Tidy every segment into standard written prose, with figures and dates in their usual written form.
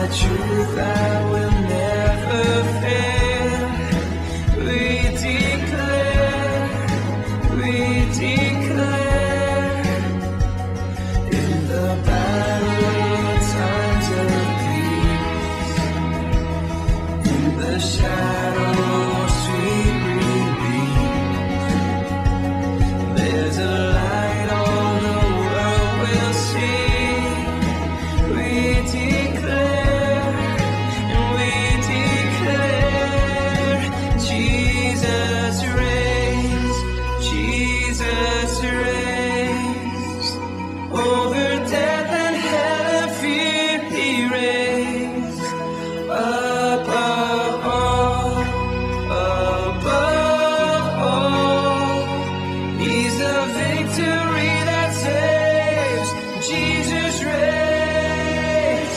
truth that will never fail. We declare, in the battle times of peace, in the shadows sweet relief, there's a light all the world will see. We declare, and we declare, Jesus reigns, Jesus reigns. Over death and hell and fear he reigns. Above all, he's the victory that saves. Jesus reigns.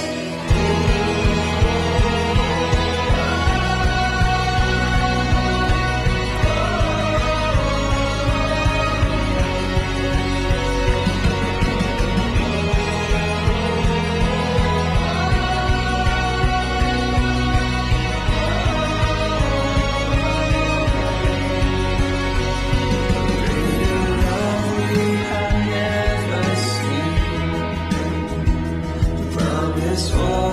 Greater love we have never seen. Promise for